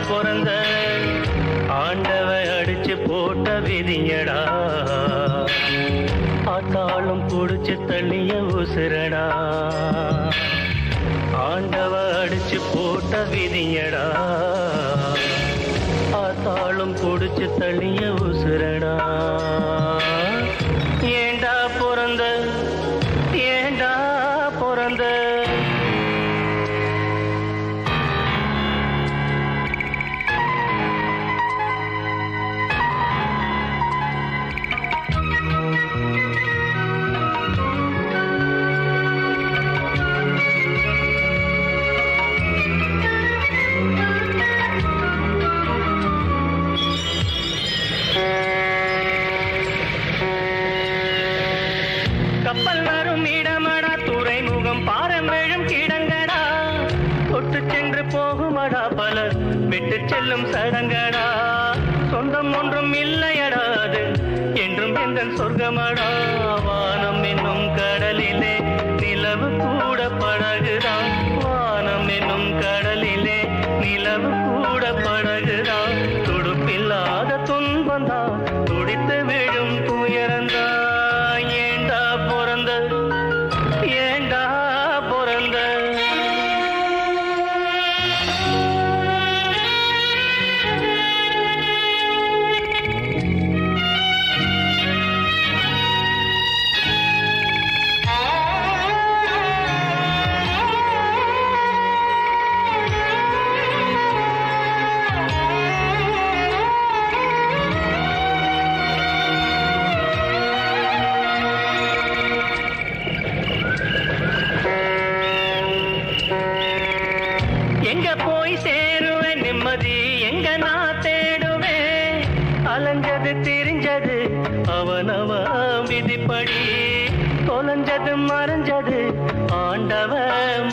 பிறந்த ஆண்டவ அடிச்சு போட்ட விதியடா ஆத்தாளும் புடிச்சு தள்ளிய உசுரடா ஆண்டவ அடிச்சு போட்ட விதியடா ஆத்தாளும் புடிச்சு தள்ளிய உசுரடா ஏண்டா பிறந்த ஏண்டா பிறந்த கப்பல் வரும் இடமடா துறைமுகம் பாரம்பெழும் கிடங்கடா தொட்டு சென்று போகுமடா பலர் விட்டு செல்லும் சடங்கடா சொந்தம் ஒன்றும் இல்லையடா அது என்றும் எங்கள் சொர்க்கமடா வானம் என்னும் கடலிலே நிலவு கூட படகுதான் வானம் என்னும் கடலிலே நிலவு கூட படகுதான் துடுப்பில்லாத துன்பந்தான் துடித்து விழும் துயரந்தான் ஏண்டா பிறந்த எங்க போய் சேருவேன் நிம்மதி எங்க நான் தேடுவேன் அலைஞ்சது திரிஞ்சது அவனவ விதிப்படி தொலைஞ்சது மறைஞ்சது ஆண்டவ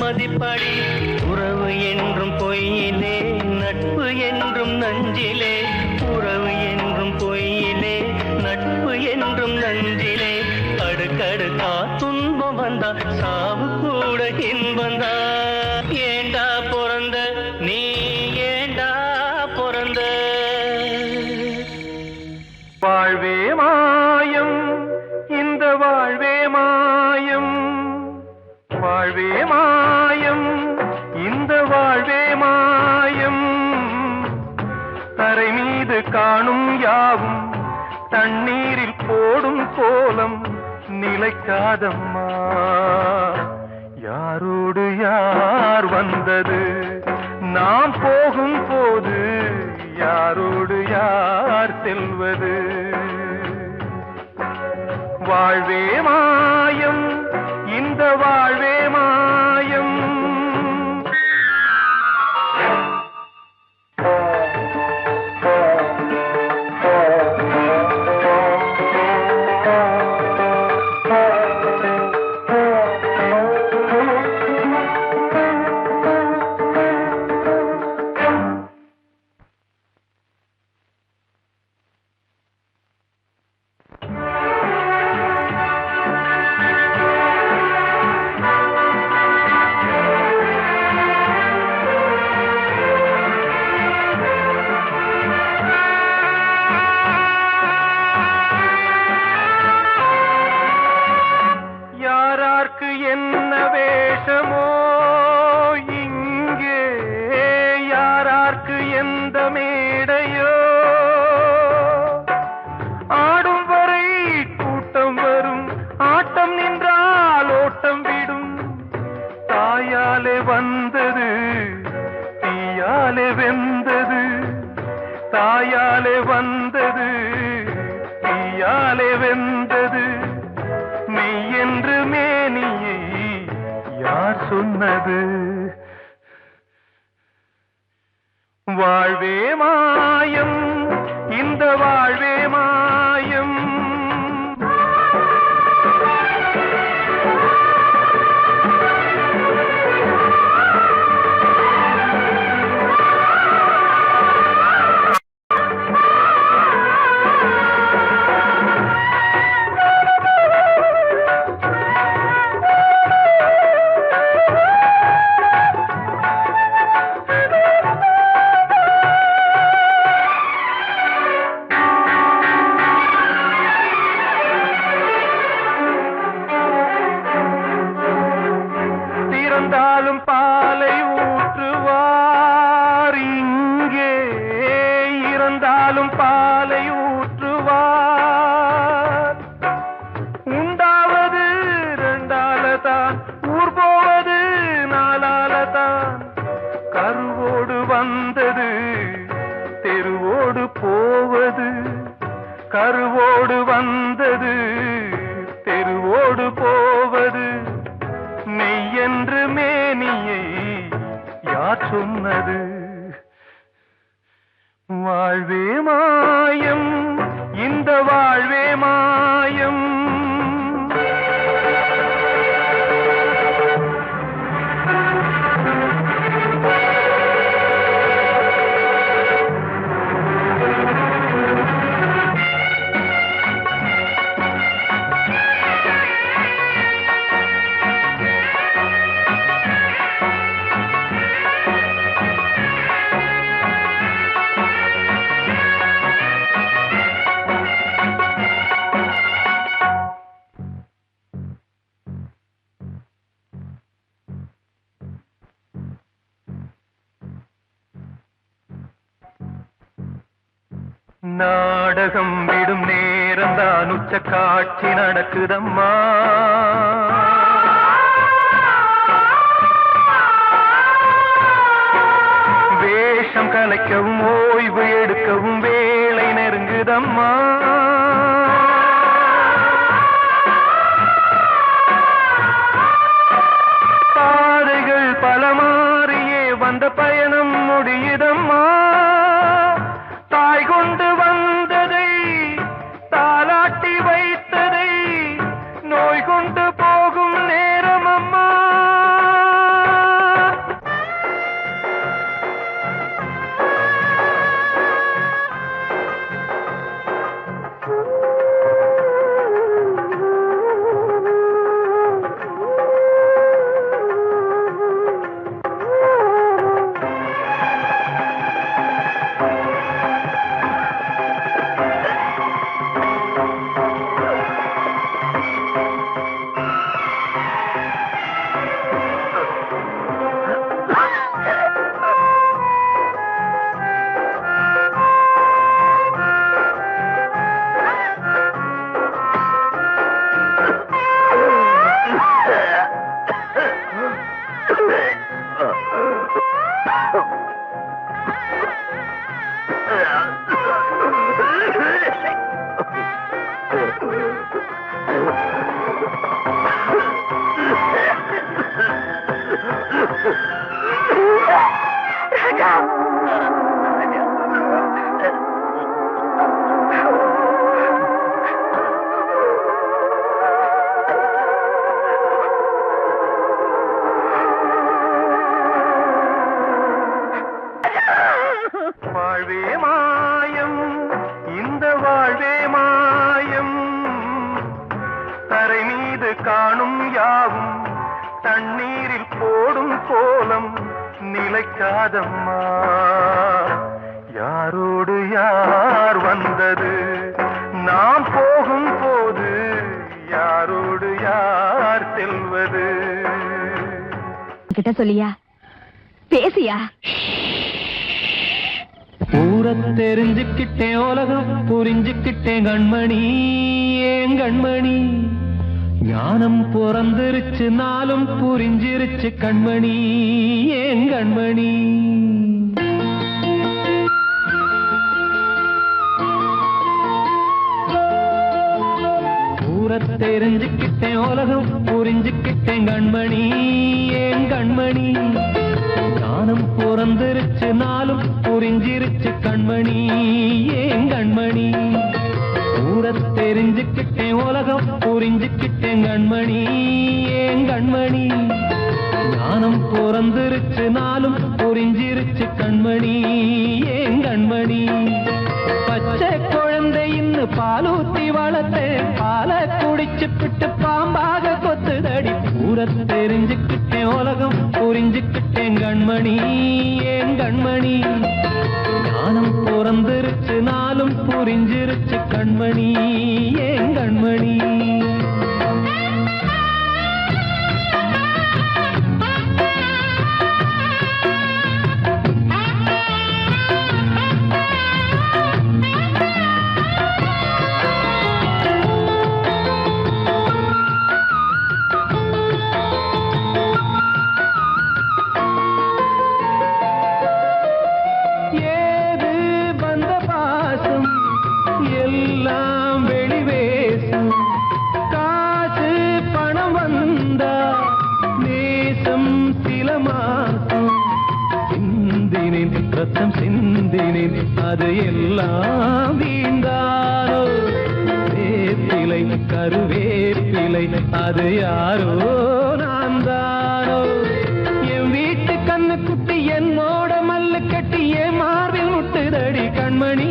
மதிப்படி உறவு என்றும் பொய்யிலே நட்பு என்றும் நஞ்சிலே உறவு என்றும் பொய்யிலே நட்பு என்றும் நஞ்சிலே அடுக்கடுக்கா துன்பம் வந்தா சாவு கூட இன்பந்தா ஏண்டா பிறந்த நீ ஏண்டா பிறந்த வாழ்வே மாயம் இந்த வாழ்வே மாயம் வாழ்வே மாயம் இந்த வாழ்வே மாயம் தரை மீது காணும் யாவும் தண்ணீரில் போடும் கோலம் நிலைக்காதம்மா யாரோடு யார் வந்தது நாம் போகும் போது யாரோடு யார் செல்வது வாழ்வே மாயம் இந்த வாழ்வே மாயம் என்ன வேஷமோ இங்கே யாரார்க்கு எந்த மேடையோ ஆடும் வரை கூட்டம் வரும் ஆட்டம் நின்றால் ஓட்டம் விடும் தாயாலே வந்தது தீயாலே வெந்தது தாயாலே வந்தது தீயாலே வெந்தது மெய் என்று மேனியை யார் சொன்னது வாழ்வே மாயம் இந்த வாழ்வே மாயம் பாலும் பாலை ஊற்றுவார். உண்டாவது ரெண்டாலதான், ஊர் போவது நாலாலதான். கருவோடு வந்தது தெருவோடு போவது, கருவோடு வந்தது தெருவோடு போவது. மெய்யென்று மேனியை யார் சொன்னது? வாழ்வே மாயம், இந்த வாழ்வே மாயம். நாடகம் விடும் நேரம்தான் உச்ச காட்சி நடக்குதம்மா. வேஷம் கலைக்கவும் ஓய்வு எடுக்கவும் வேளை நெருங்குதம்மா. பாதைகள் பல மாறியே வந்த பயணம் முடியுதம்மா. தாய் கொண்டு வந்ததை தாலாட்டி வைத்ததை நோய் கொண்டு போகும் நேரம் அம்மா. வாழ்வே மாயம், இந்த வாழ்வே மாயம். தரை மீது காணும் யாவும் தண்ணீரில் போடும் கோலம் நிலைக்காதம்மா. யாரோடு யார் வந்தது நாம் போகும் போது, யாரோடு யார் செல்வது? கிட்ட சொல்லியா, பேசியா? ஊரை தெரிஞ்சுக்கிட்டேன், உலகம் புரிஞ்சுக்கிட்டேன் கண்மணி, ஏன் கண்மணி. ஞானம் பிறந்திருச்சு, நாளும் புரிஞ்சிருச்சு கண்மணி, ஏன் கண்மணி. ஊரை தெரிஞ்சுக்கிட்டேன், உலகம் புரிஞ்சுக்கிட்டேன் கண்மணி, ஏன் கண்மணி. ஞானம் பிறந்திருச்சு, நாளும் புரிஞ்சிருச்சு கண்மணி, ஏன் கண்மணி. ஊரை தெரிஞ்சுக்கிட்டேன், உலகம் புரிஞ்சுக்கிட்டேன் கண்மணி, ஏன் கண்மணி. ஞானம் பிறந்திருச்சு, நாளும் புரிஞ்சிருச்சு கண்மணி, ஏன் கண்மணி. பச்சை குழந்தையின்னு பாலூத்தி வளர்த்தேன், பாலை குடிச்சு பிட்டு பாம்பாக கொத்துதடி. ஊரை தெரிஞ்சுக்கிட்டேன், உலகம் புரிஞ்சுக்கிட்டேன் கண்மணி, ஏன் கண்மணி. ஞானம் பிறந்திருச்சு, நாளும் புரிஞ்சிருச்சு கண்மணி, ஏன் கண்மணி. ரத்தம் சிந்தினேன் அது எல்லாம் வீண்டாரோ வேப்பிலை கருவேப்பிலை அது யாரோ நான் தானோ என் வீட்டு கண்ணு குட்டி என்னோட மல்லு கட்டி என் மார்பில் முட்டுதடி கண்மணி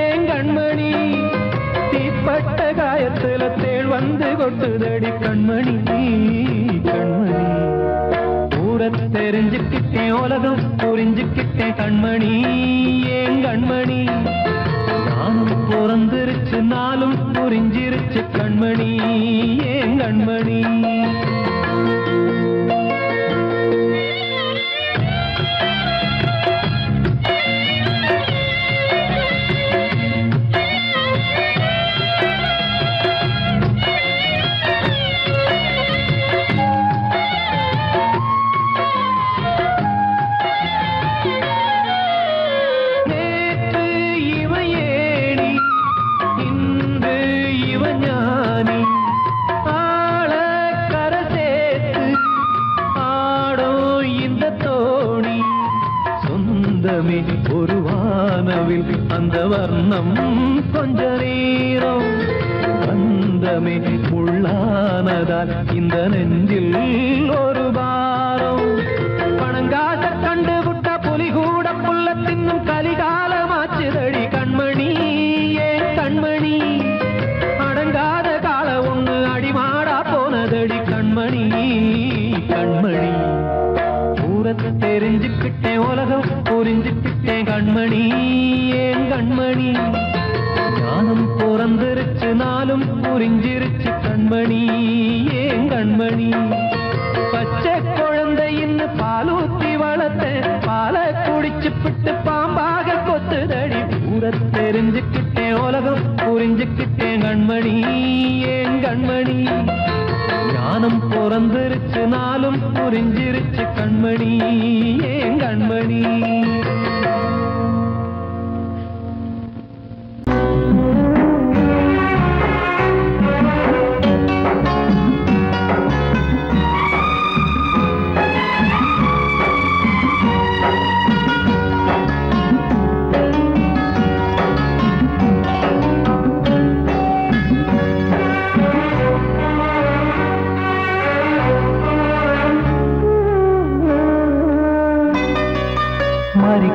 ஏன் கண்மணி தீப்பட்ட காயத்துல தேள் வந்து கொட்டுதடி கண்மணி கண்மணி ஊர தெரிஞ்சுக்கிட்டேன் உலகம் புரிஞ்சுக்கிட்டேன் கண்மணி ஏன் கண்மணி நானும் பிறந்திருச்சு நாளும் புரிஞ்சிருச்சு கண்மணி ஏன் கண்மணி ஒரு வானவில் அந்த வர்ணம் கொஞ்ச நேரம் வந்தமே உள்ளானதால் இந்த நெஞ்சில் ஒரு பாரம் பணங்காச கண்டு விட்ட புலி கூட புல்ல தின்னும் கலிகாலமாச்சுதடி கண்மணி ஏன் கண்மணி அடங்காத கால ஒண்ணு அடிமாடா போனதடி கண்மணி கண்மணி தெரிஞ்சுக்கிட்டேன் உலகம் புரிஞ்சுக்கிட்டேன் கண்மணி ஏன் கண்மணி ஞானம் பிறந்திருச்சு நாளும் புரிஞ்சிருச்சு கண்மணி ஏன் கண்மணி பச்சை குழந்தை இன்னும் பாலூத்தி வளர்த்த பாலை குடிச்சு பிட்டு பாம்பாக கொத்துதடி ஊர தெரிஞ்சுக்கிட்டேன் உலகம் புரிஞ்சுக்கிட்டேன் கண்மணி ஏன் கண்மணி ஞானம் பிறந்திருச்சு நாளும் புரிஞ்சிருச்சு கண்மணி ஏன் கண்மணி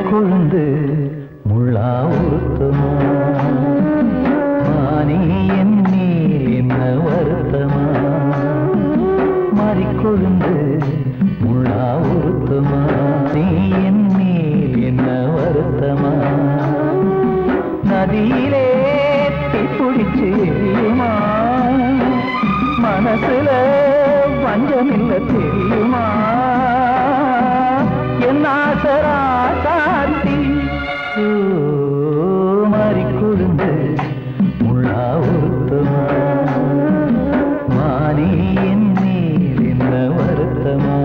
கொழுந்து முள்ளா உறுத்துமா மானே என் மேல் என்ன வருத்தமா மாறிக்கொழுந்து முள்ளா உறுத்துமா நீ என் மேல் என்ன வருத்தமா நதியிலே பிடிச்சு மனசுல வஞ்சமில்ல தெரியுமா என் ஆசராசாத்தி மாறிக்கொழுந்து முள்ளா உறுத்துமா மானே என் மேல் என்ன வருத்தமா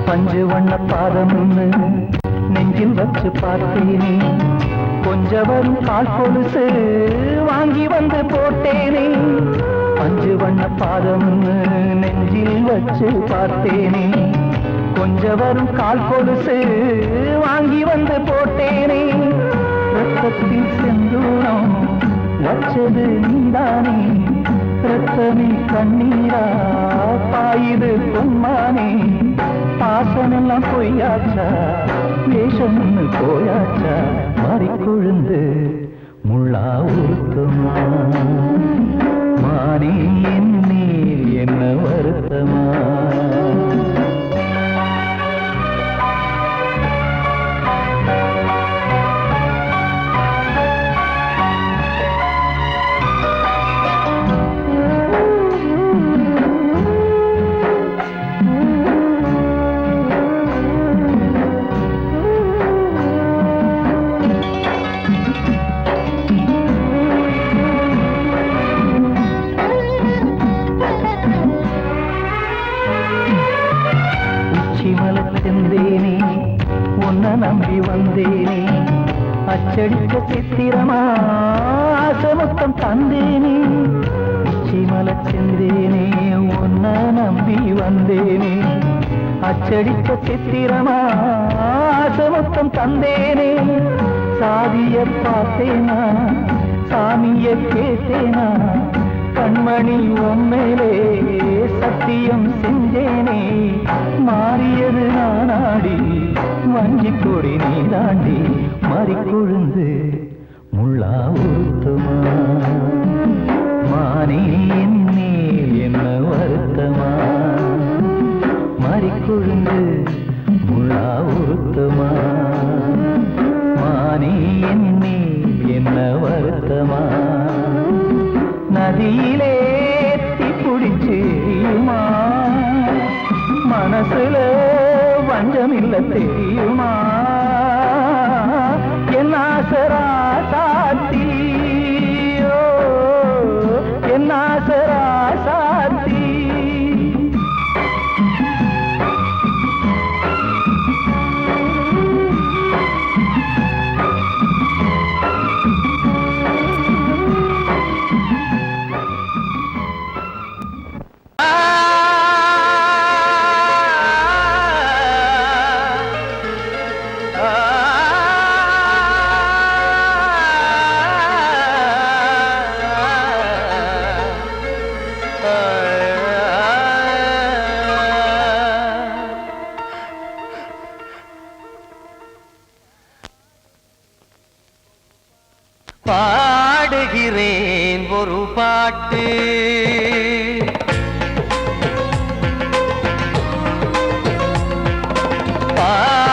பஞ்சு வண்ண பாதம்னு நெஞ்சில் வச்சு பார்த்தேனே கொஞ்சம் வரும் கால் கொலுசு வாங்கி வந்து போட்டேனே பஞ்சு வண்ண பாதம்னு நெஞ்சில் வச்சு பார்த்தேனே கொஞ்சம் வரும் கால் கொலுசு வாங்கி வந்து போட்டேனே ரத்தத்தில் செந்தூரம் வச்சது நீதானே ரத்தமே கண்ணீரா பாயுது பொன்மானே பாசமெல்லாம் பொய்யாச்சா வேஷம்னு போயாச்சா மாறிக்கொழுந்து முள்ளா உறுத்துமா மானே என் மேல் என்ன வருத்தமா செந்தேனே உன்னை நம்பி வந்தேனே அச்சடிக்க சித்திரமா ஆசமொத்தம் தந்தேனே உச்சிமல செந்தேனே உன்னை நம்பி வந்தேனே அச்சடிக்க சித்திரமா ஆசமொத்தம் தந்தேனே சாதிய பார்த்தேனா சாமிய கேட்டேனா கண்மணி உம்மேலே சத்தியம் செஞ்சேனே மாறியது நானாடி வஞ்சி கொடி நீ தாண்டி மறிக்கொழுந்து முள்ளா உருத்தமா மானே என்னே என்ன வருத்தமா மறிக்கொழுந்து முள்ளா உருத்தமா மானே என்னே என்ன வருத்தமா நதியிலே தீப்பிடிச்சேரியுமா மனசுல வஞ்சமில்ல தெரியுமா என் ஆசரா சாத்தி என் ஆசரா சாத்தி பாடுகிறேன் ஒரு பாட்டு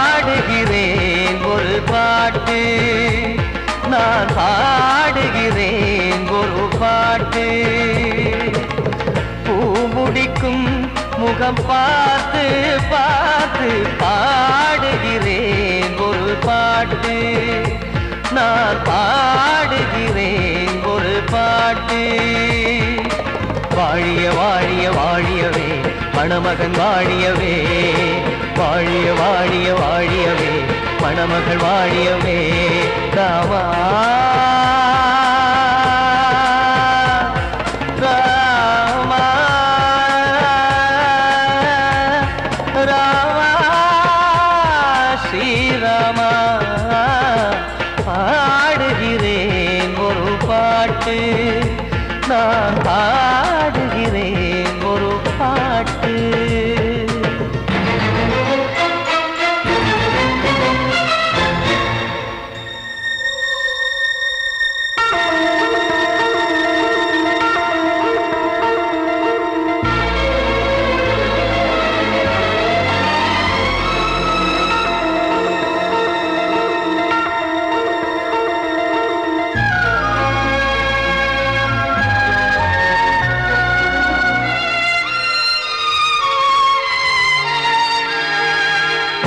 பாடுகிறேன் ஒரு பாட்டு நான் பாடுகிறேன் ஒரு பாட்டு பூமுடிக்கும் முகம் பார்த்து பார்த்து பாடுகிறேன் ஒரு பாட்டு நான் பாடுகிறேன் ஒரு பாட்டு வாழிய வாழிய வாழியவே மணமகன் வாழியவே வாழிய வாழிய வாழியவே மணமகள் வாழியவே ராமா ராமா ராமா ஸ்ரீராமா பாடுகிறேன் ஒரு பாட்டு நான் பாடுகிறேன் ஒரு பாட்டு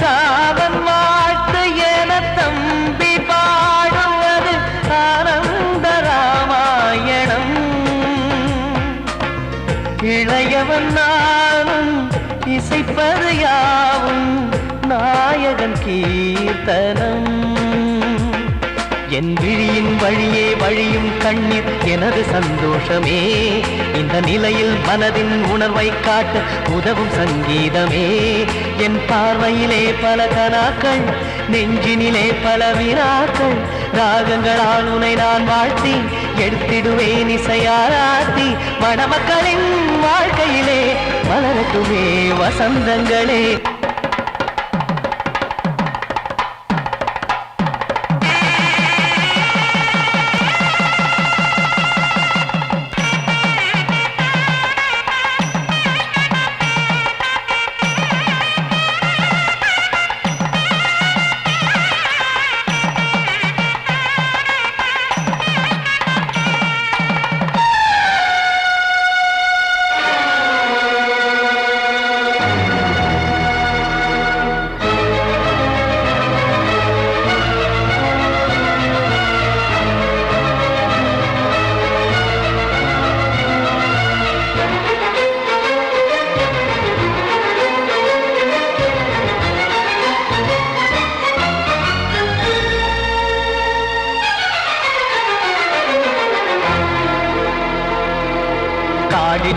சாவன் வாழ்த்து என தம்பி பாடுவது ஆனந்த ராமாயணம் இளையவன் நானும் இசைப்பது யாவும் நாயகன் கீர்த்தனம் என் விழியின் வழியே வழியும் கண்ணீர் எனது சந்தோஷமே இந்த நிலையில் மனதின் உணர்வை காட்ட உதவும் சங்கீதமே என் பார்வையிலே பல கனாக்கள் நெஞ்சினிலே பல வினாக்கள் ராகங்களால் உனை நான் வாழ்த்தி எடுத்திடுவேன் இசையாராத்தி மணமக்களின் வாழ்க்கையிலே மலரட்டுமே வசந்தங்களே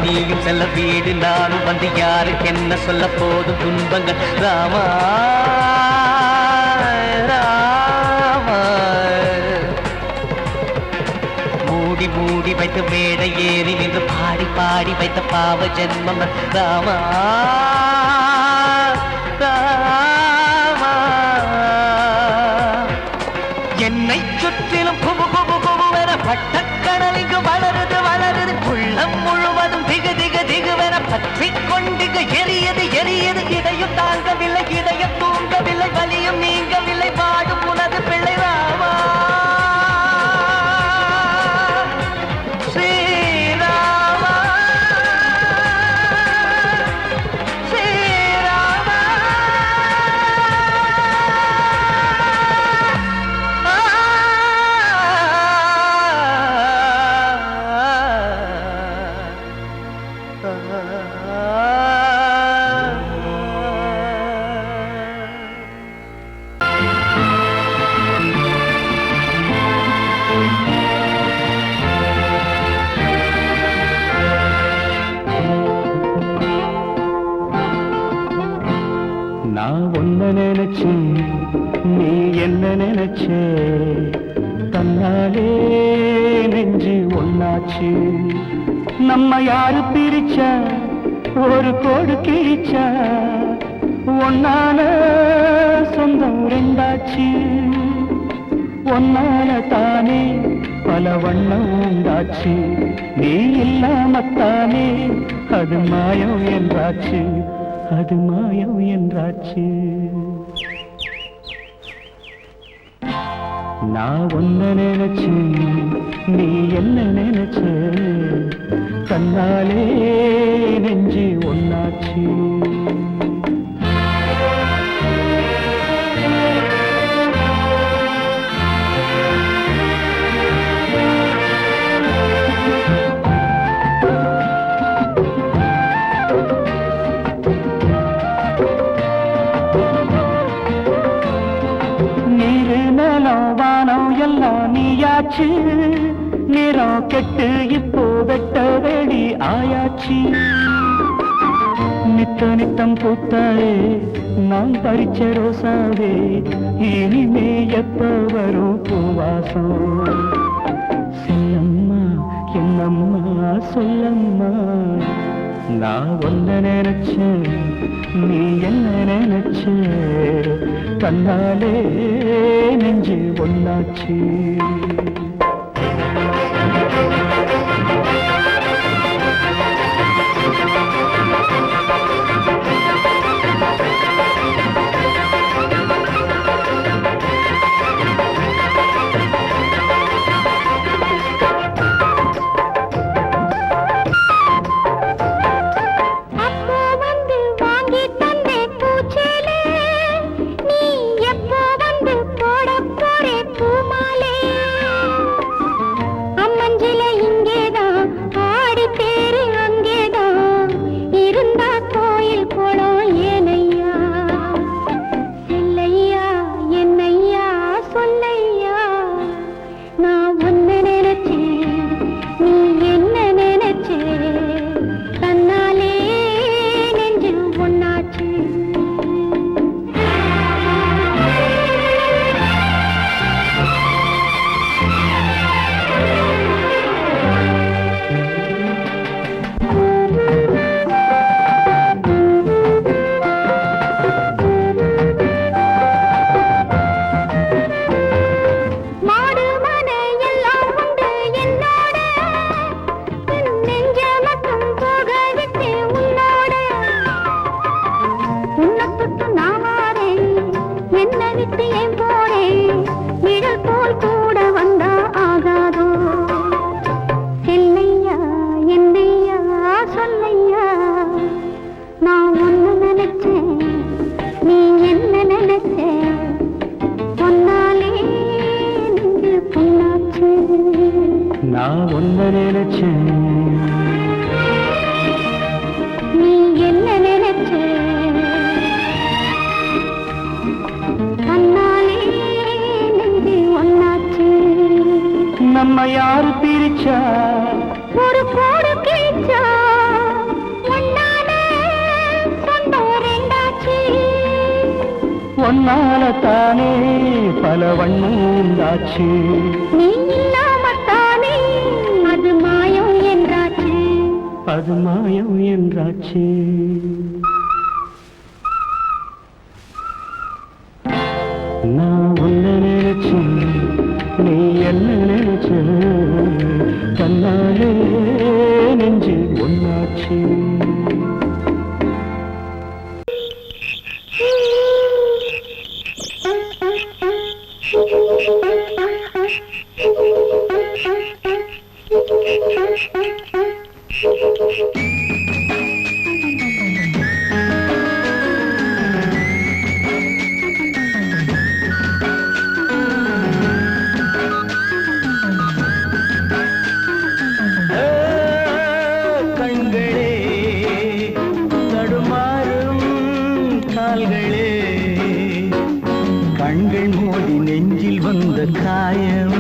நீயும் செல்ல வீடு நானும் வந்து யாருக்கு என்ன சொல்ல போதும் துன்பங்கள் ராமா ராமா மூடி மூடி வைத்த மேடை ஏறி நின்று பாடி பாடி வைத்த பாவ ஜென்மம் ராமா ராமா என்னை சுற்றிலும் குபு குபு குபுவென பட்டக்கடல் இங்கு வளருது வளருது உள்ளம் முழுவதும் திகு திகு திகுவென பற்றி கொண்டு எரியது எரியது இதையும் தாங்கவில்லை இதயம் தூங்கவில்லை வலியும் நீங்கவில்லை வாடும் உனது பிள்ளை ராமா ஸ்ரீராமா ஸ்ரீராமா நான் ஒன்ன நினைச்சு நீ என்ன நினைச்சே தன்னாலே நெஞ்சு ஒன்னாச்சு நம்ம யாரு பிரிச்சா ஒரு கோடு கிழிச்சா ஒன்னால சொந்தம் ரெண்டாச்சு ஒன்னால தானே பல வண்ணம் உண்டாச்சு நீ இல்லாமத்தானே அது மாயம் என்றாச்சு அது மாயம் என்றாச்சு நான் ஒன்ன நினைச்சு நீ என்ன நினைச்ச தன்னாலே நெஞ்சு ஒன்னாச்சு எல்லாம் நீயாச்சு நிறம் கெட்டு இப்போ வெட்ட வெடி ஆயாச்சு நித்த நித்தம் பூத்தாயே நான் பறிச்ச ரோசாவே இனிமே எப்ப வரும் பூவாசம் சொல்லம்மா என்னம்மா சொல்லம்மா நான் ஒன்ன நினைச்சேன் நீ என்ன நினைச்ச கண்ணாலே நெஞ்சு ஒன்னாச்சு நான் ஒன்ன நினைச்சேன் நீ என்ன நினைச்ச தன்னாலே நெஞ்சு ஒன்னாச்சு நம்ம யாரு பிரிச்சா ஒரு கோடு கிழிச்சா ஒன்னால தானே பல வண்ணம் உண்டாச்சு. நீ இல்லாமத்தானே அது மாயம் என்றாச்சு. அது மாயம் என்றாச்சு. நான் உன்னை நினைச்சு நீ என்ன நினைச்ச தன்னாலே நெஞ்சு ஒன்னாச்சு. கண்கள் மோதி நெஞ்சில் வந்த காயம்,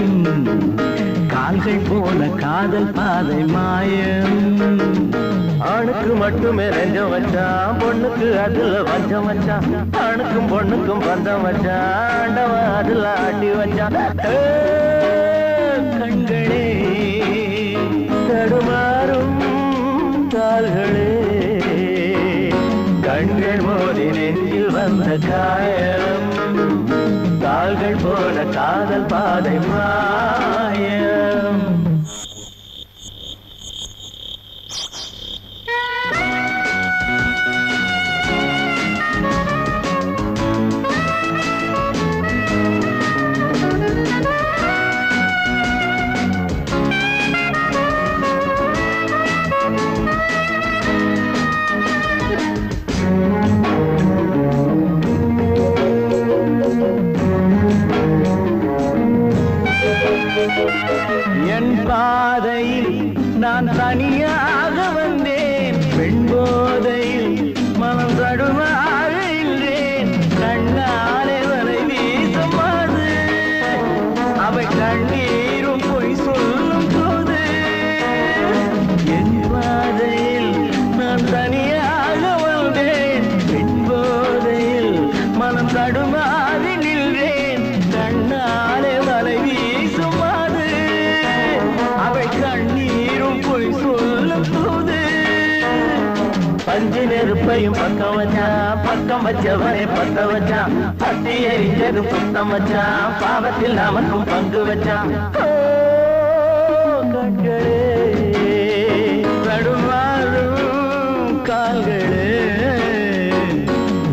கால்கள் போன காதல் பாதை மாயம். ஆணுக்கு மட்டுமே நெஞ்சம் வச்சான், பொண்ணுக்கு அதுல வஞ்சம் வச்சான். ஆணுக்கும் பொண்ணுக்கும் பந்தம் வச்சான், ஆண்டவன் அதுல ஆட்டி வச்சான். கண்களே தடுமாறும் கால்களே, கண்கள் மோதி நெஞ்சில் வந்த காயம், கால்கள் போல காதல் பாதை மாயம். என் பாதையில் நான் தனியாக வந்தேன், பெண் போதையில் மனம் தடுமாறுகிறேன். கண்ணாலே வரை வீசமாது, அவை கண்ணீரும் பொய் சொல்லும் போது. என் பாதையில் நான் தனியாக வந்தேன், பெண் போதையில் மனம் தடுமாறி நின்றேன். கண்ணாலே வரை வீசுமாது, அவை கண்ணீரும் பொய் சொல்லும் போது. பஞ்சு நெருப்பையும் பக்கம் வச்சான், பக்கம் வச்சவனை பத்த வச்சான். பட்டி எரிஞ்சது புத்தம் வச்சான், பாவத்தில் நமக்கும் பங்கு வச்சான். கண்களே தடுமாறும் கால்களே,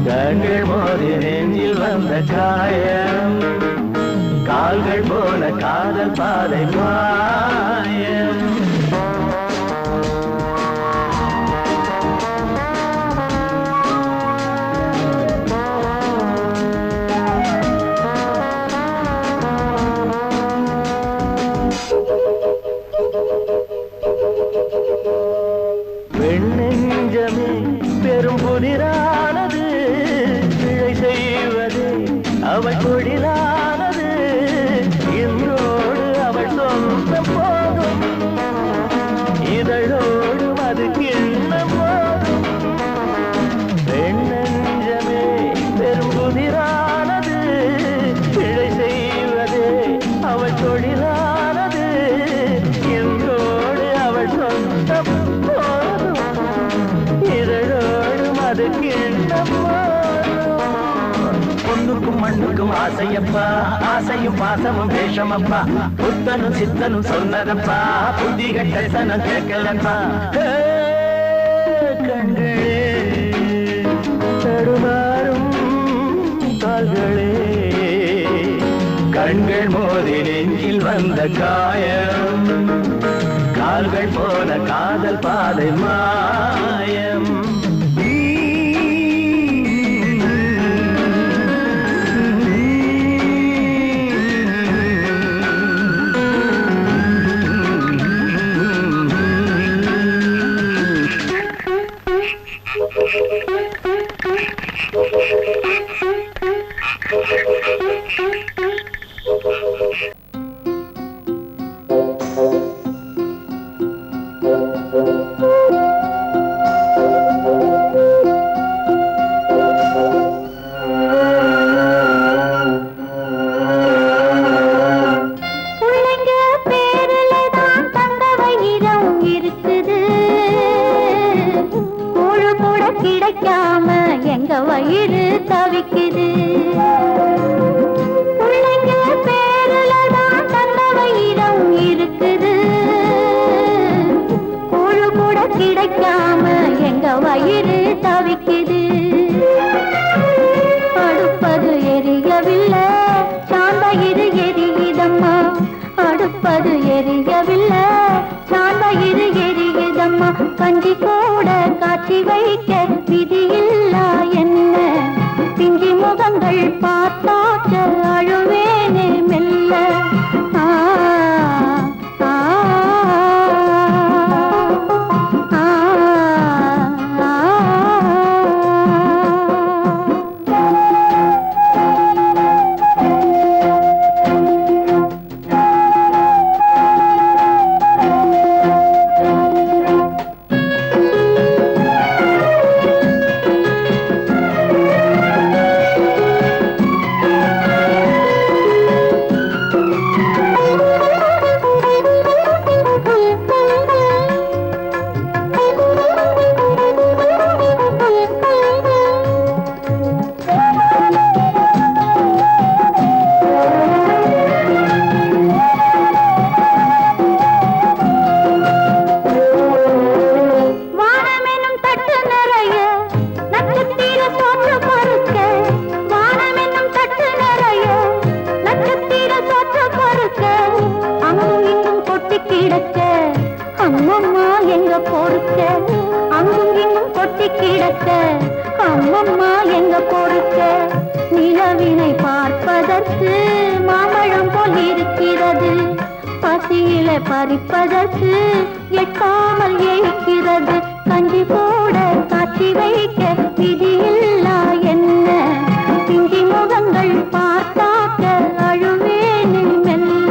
கண்கள் மோதி நெஞ்சில் வந்த காயம், கால்கள் போல காதல் பாதை மாயம். பெண்ணெஞ்சமே பெரும் புதிரானது, பிழை செய்வது அவள் தொழிலானது. இன்றோடு அவள் சொந்தம் போதும், இதழோடு அது கிண்ணம் போதும். பெண்ணெஞ்சமே பெரும் புதிரானது, பிழை செய்வது அவள் தொழிலானது. இன்றோடு அவள் சொந்தம் போதும், இதழோடு அது கிண்ணம் போதும். பொண்ணுக்கும் மண்ணுக்கும் ஆசையப்பா, ஆசையும் பாசமும் வேஷமப்பா. புத்தனும் சித்தனும் சொன்னதப்பா, புத்தி கட்ட சனம் கேட்கலப்பா. கண்களே தடுமாறும் கால்களே, கண்கள் மோதி நெஞ்சில் வந்த காயம், கால்கள் போல காதல் பாதை மாயம். எங்க வயிறு தவிக்குது. பிள்ளைங்க பேருல தான் தந்த வயிறம் இருக்குது. கூழு கூட கிடைக்காம எங்க வயிறு தவிக்குது. அடுப்பது எரியவில்லை, சாந்தயிறு எரியுதம்மா. அடுப்பது எரியவில்லை, சாந்தயிறு எரியுதம்மா. கஞ்சி கூட காட்சி வைக்க விதியில்லா என்ன? பிஞ்சி முகங்கள் பார்த்தாக்க அழுவேனே மெல்ல. ஆ ஆ ஆ அம்மம்மா எங்க பொறுக்க, அங்கும் இங்கும் கொட்டி கிடக்க. அம்மம்மா எங்க பொறுக்க, நிலவினை பார்ப்பதற்கு மாம்பழம் போல் இருக்கிறது. பசியில பறிப்பதற்கு எட்டாமல் ஏய்க்கிறது. கஞ்சி போட காட்சி வைக்க விதியில்லா என்ன? பிஞ்சி முகங்கள் பார்த்தாக்க அழுவேனே மெல்ல.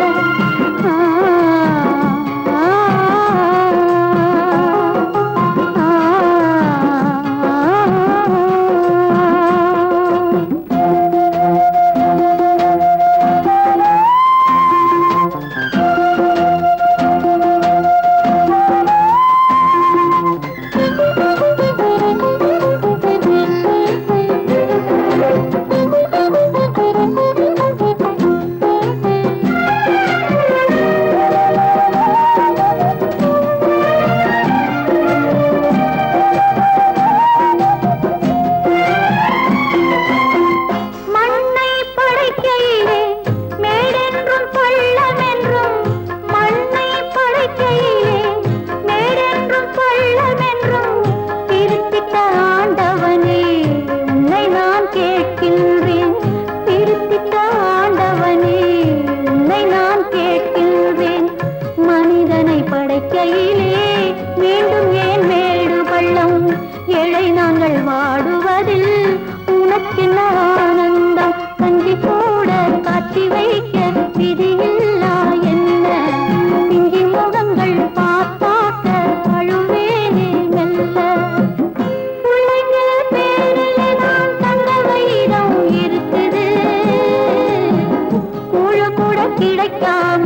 கிடைக்காம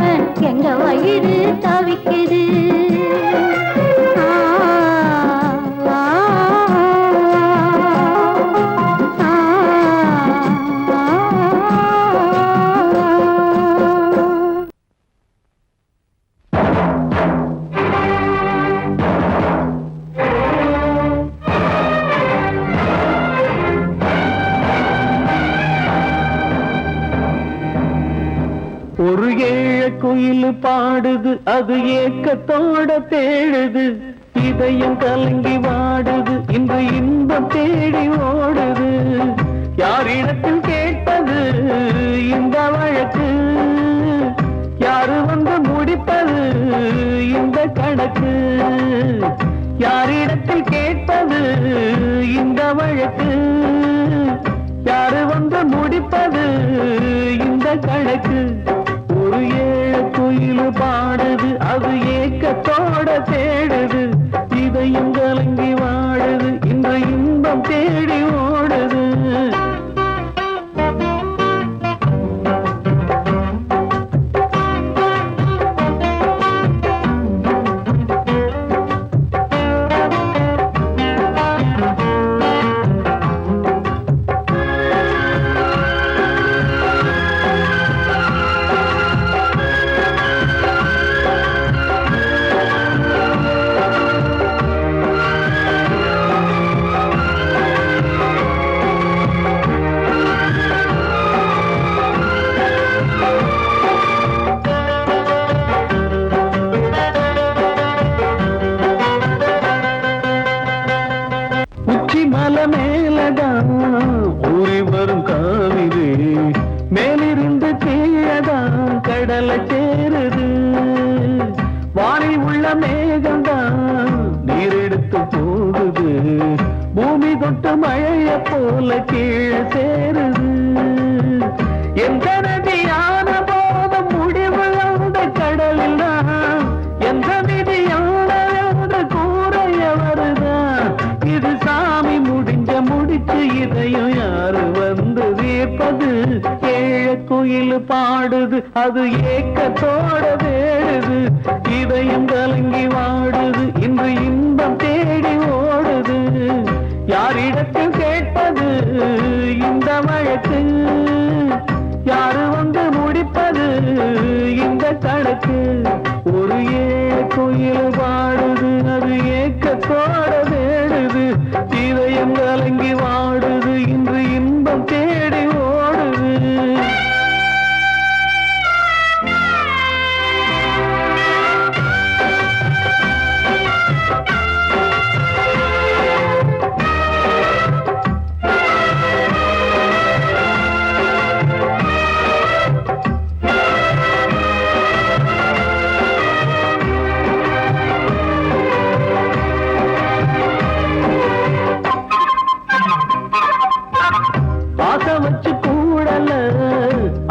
எங்க வயிறு தவிக்குது. ஒரு ஏழ குயில் பாடுது, அது ஏக்கத்தோட தேடுது. இதயம் கலங்கி வாடுது, இன்று இன்பம் தேடி ஓடுது. யாரிடத்தில் கேட்பது இந்த வழக்கு? யாரு வந்து முடிப்பது இந்த கணக்கு? யாரிடத்தில் கேட்பது இந்த வழக்கு? யாரு வந்து முடிப்பது இந்த கணக்கு? ஒரு ஏழ குயில் பாடுது, அது ஏக்கத்தோட தேடுது. இதயம் கலங்கி வாடுது, இன்று இன்பம் தேடி ஓடுது. போல கீழே சேருது. எந்த நதியான போதும் முடிவு அந்த கடலில் தான், எந்த விதியான என்று கூறைய வருதான். இது சாமி முடிச்சு இதையும் யாரு வந்து தீர்ப்பது? ஏழ குயில் பாடுது, அது ஏக்கத்தோட வேடுது. இதயம் கலங்கி வாடுது, இன்று இன்பம் தேடி ஓடுது. யாரிடத்தில் கேட்பது இந்த வழக்கு? யாரு வந்து முடிப்பது இந்த கணக்கு? ஒரு குயில் பாடுது, அது ஏக்கத்தோட வேடுது. இதயம் கலங்கி வாடுது, இன்று இன்பம் தேடி ஓடுது.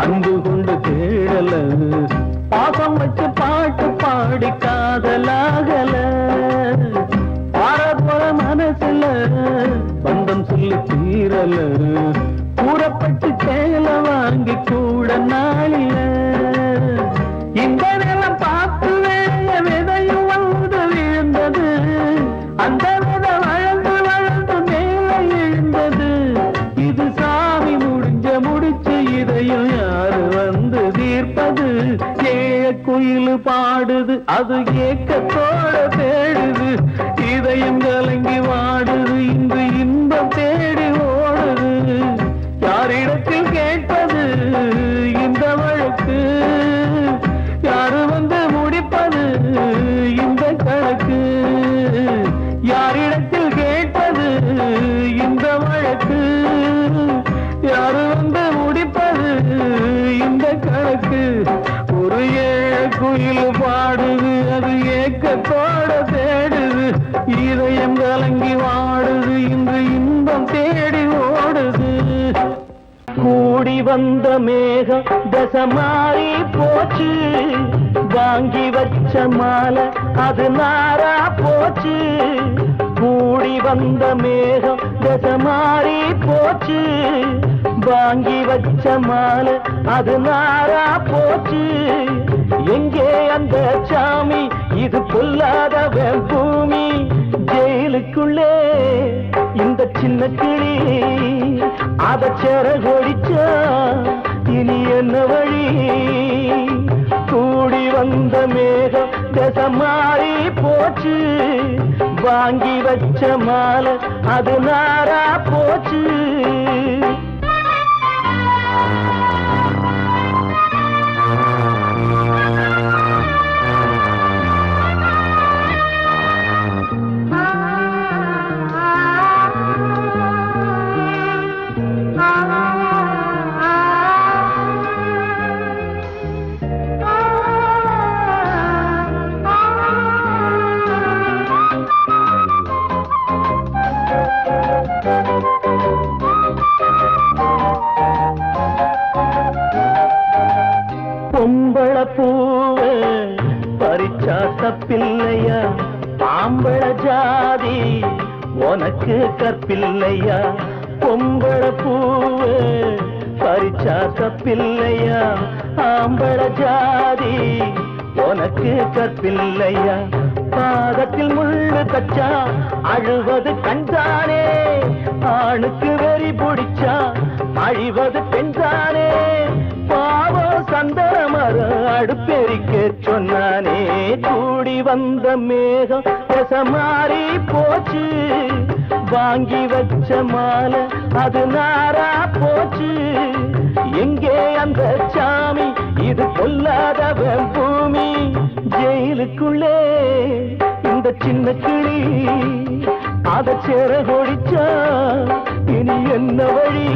அன்பு கொண்டு தேடல, பாசம் வச்சு பாட்டு பாடி காதலாகல. பாரபோல மனசுல பந்தம் சொல்லி தீரல, கூறப்பட்டு சேல வாங்கி கூட நாளில. இந்த நிலம் பார்த்து வேய விதையும் வந்து விழுந்தது, அந்த வித வளர்ந்து வளர்ந்து மேலே எழுந்தது. இது சாமி முடிச்சு இதையும் யாரு வந்து தீர்ப்பது? ஏழ குயில் பாடுது, அது ஏக்கத்தோட தேடுது. இதயம் கலங்கி வாடுது, இன்று இன்பம் தேடி ஓடுது. யாரிடத்தில் கேட்பது இந்த வழக்கு? யாரு வந்து முடிப்பது இந்த கணக்கு? யாரிடத்தில் கேட்பது இந்த வழக்கு? யாரு வந்து முடிப்பது இந்த கணக்கு? ஒரு குயில் பாடுது, அது ஏக்கத்தோட தேடுது. இதயம் கலங்கி வாடுது, இன்று இன்பம் தேடி ஓடுது. கூடி வந்த மேகம் தசை மாறி போச்சு, வாங்கி வச்ச மாலை அது நாரா போச்சு. கூடி வந்த மேகம் தசை மாறி போச்சு, வாங்கி வச்ச மாலை அது நாரா போச்சு. எங்கே அந்த சாமி? இது பொல்லாதவன் பூமி. ஜெயிலுக்குள்ளே இந்த சின்ன கிளி அத செரகொடிச்சா இனி என்ன வழி? கூடி வந்த மேகம் தசை மாறி போச்சு, வாங்கி வச்ச மாலை அது நாரா போச்சு. பொம்பள பூவ பறிச்சா தப்பில்லையா? ஆம்பள ஜாதி உனக்கு கற்பில்லையா? பொம்பள பூவ பறிச்சா தப்பில்லையா? ஆம்பள ஜாதி உனக்கு கற்பில்லையா? பாதத்தில் முள்ளு தச்சா அழுவது கண்தானே, ஆணுக்கு வெறி பிடிச்சா அழிவது பெண்தானே. பாவம் சந்தன மரம் அடுப்பெரிக்க சொன்னானே. கூடி வந்த மேகம் தசை மாறி போச்சு, வாங்கி வச்ச மாலை அது நாரா போச்சு. எங்கே அந்த சாமி? இது பொல்லாதவன் பூமி. ஜெயிலுக்குள்ளே இந்த சின்ன கிளி அத செரகொடிச்சா இனி என்ன வழி?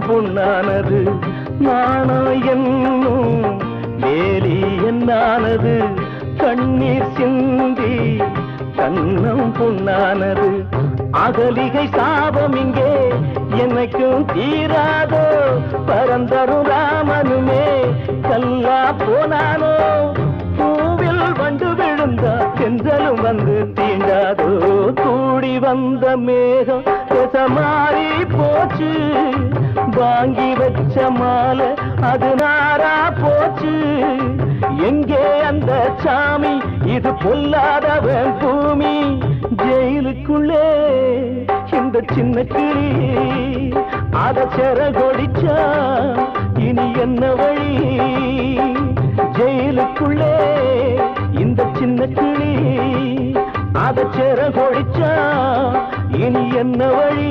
பொன்னானது நாணம் என்னும் வேலி என்னானது கண்ணீர் சிந்தி கண்ணம் பொன்னானது அகலிகை சாபம் இங்கே என்னைக்கும் தீராதோ பரந்தரும் ராமனுமே கல்லா போனானோ பூவில் வண்டு விழுந்தா செஞ்சலும் வந்து தீண்டாதோ கூடி வந்த மேகம் மாறி போச்சு வாங்கி வச்ச மாலை அது நாரா போச்சு எங்கே அந்த சாமி இது பொல்லாதவன் பூமி ஜெயிலுக்குள்ளே இந்த சின்ன கிளி அத செரகொடிச்சா இனி என்ன வழி ஜெயிலுக்குள்ளே இந்த சின்ன கிளி அத செரகொடிச்சா இனி என்ன வழி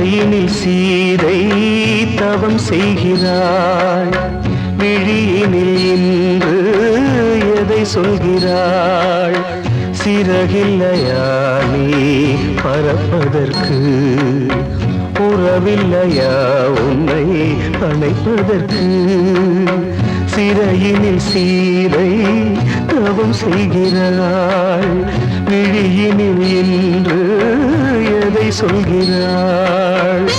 சிறையினில் சீதை தவம் செய்கிறாள், விழியினில் இன்று எதை சொல்கிறாள்? சிறகில்லையா நீ பறப்பதற்கு, உறவில்லையா உன்னை அணைப்பதற்கு? சிறையினில் சீதை தவம் செய்கிறாள், விழியினில் இன்று எதை சொல்கிறாள்?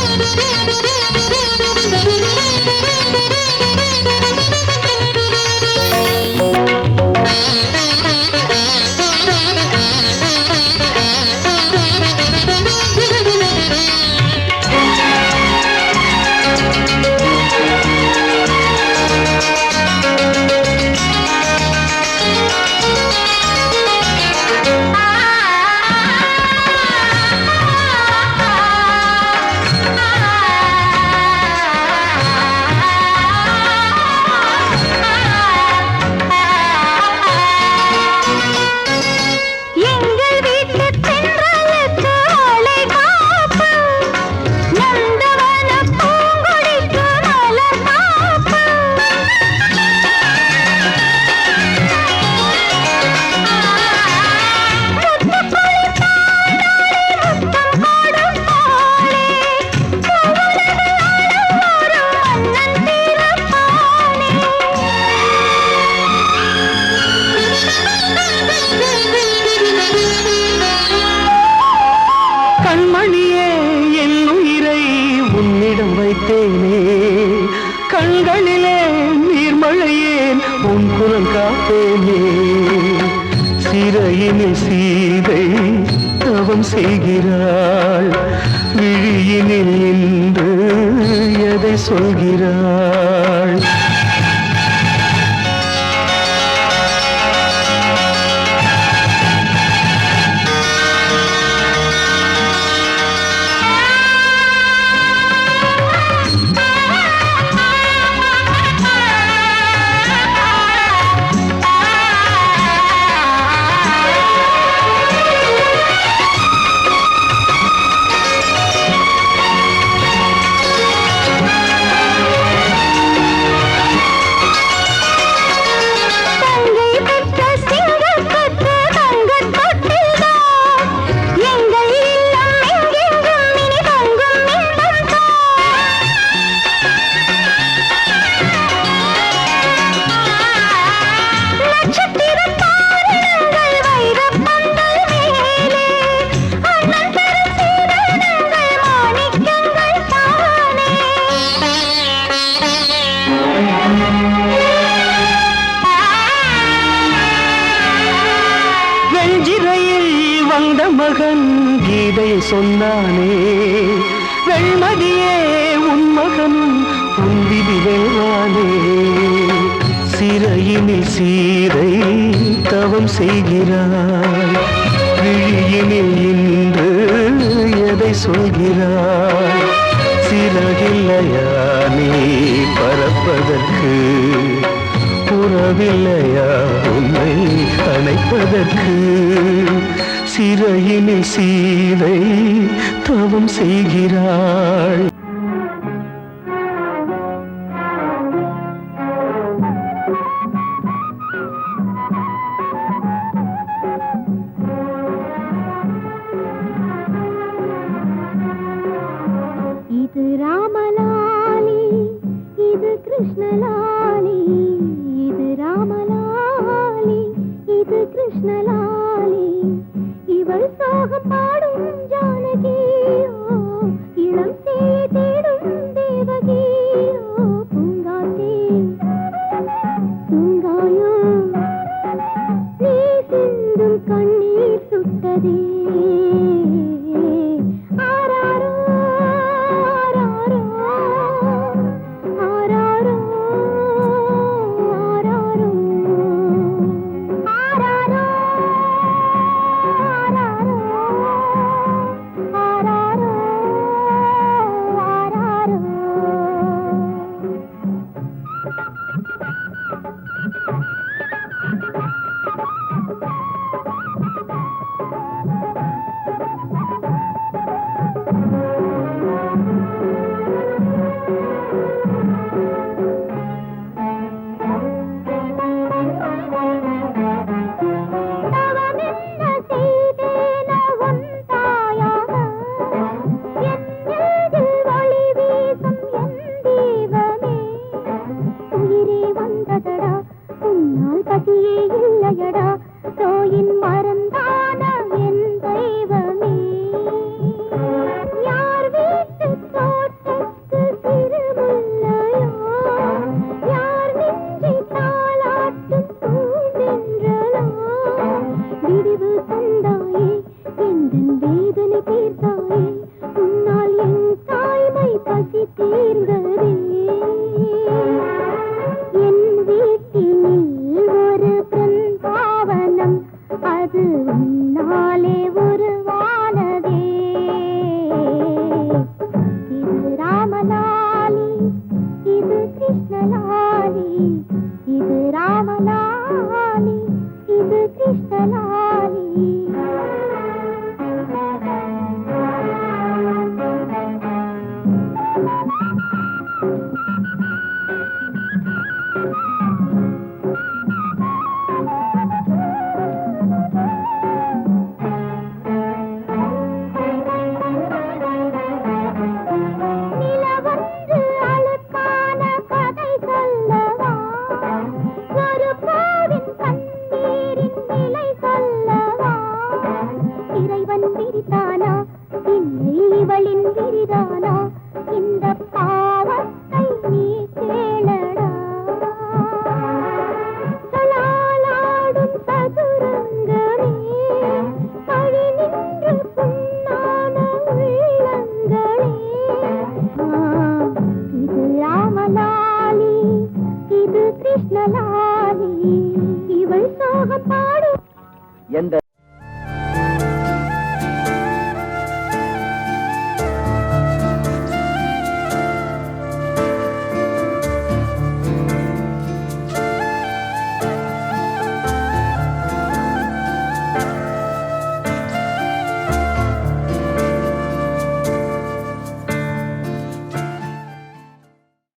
கண்மணியே என் உயிரை உன்னிடம் வைத்தேனே, கண்களிலே நீர்மழையேன் உன் குரல் காப்பேனே. சிறையினில் சீதை தவம் செய்கிறாள், விழியினில் இன்று எதை சொல்கிறாள்? வந்த மகன் கீதை சொன்னானே, வெண்மதியே உன் மகனும் உன் விதி வெல்வானே. சிறையினில் சீதை தவம் செய்கிறாள், விழியினில் இன்று எதை சொல்கிறாள்? சிறகில்லையா நீ பறப்பதற்கு, உறவில்லையா உன்னை அணைப்பதற்கு? சிறையினில் சீதை தவம் செய்கிறாள். இது ராமலாலி, இது கிருஷ்ணலாலி, இது ராமலாலி, இது கிருஷ்ணலாலி. இவள் சோகம் பாடும் ஜானகியோ, இளம் சேயை தேடும் தேவகியோ. பூங்காத்தே தூங்காயோ, நீ சிந்தும் கண்ணீர் சுட்டதே. ஆராரோ ஆராரோ ஆராரோ ஆராரோ ஆராரோ தந்தாயடா தோயின் மறந்தான என் தெய்வமே யார் வீட்டு தோட்டத்து சிறுமுல்லையோ யார் நெஞ்சை தாளாட்டும் பூந்தென்றலோ விடிவு தந்தாயே எந்தன் வேதனை தீர்த்தாயே உன்னால் என் தாய்மை பசி தீர்ந்ததே என் வீட்டினில் ஒரு பிருந்தாவனம் அது உன்னாலே உருவானதே இது ராமலாலி இது கிருஷ்ணலாலி இது ராமலாலி இது கிருஷ்ணலாலி நிலவன்று அழுக்கான கதை சொல்லவா ஒரு பூவின் கண்ணீரின் நிலை சொல்லவா இறைவன் விரிதானா இல்லை இவளின் விரிதானா இந்த பாவத்தை நீ கேளடா சலாலாடும் சதுரங்கமே பழி நின்று புண்ணான உள்ளங்களே இது ராமலாலி இது கிருஷ்ணலாலி இவள் சோகம் பாடும் எந்த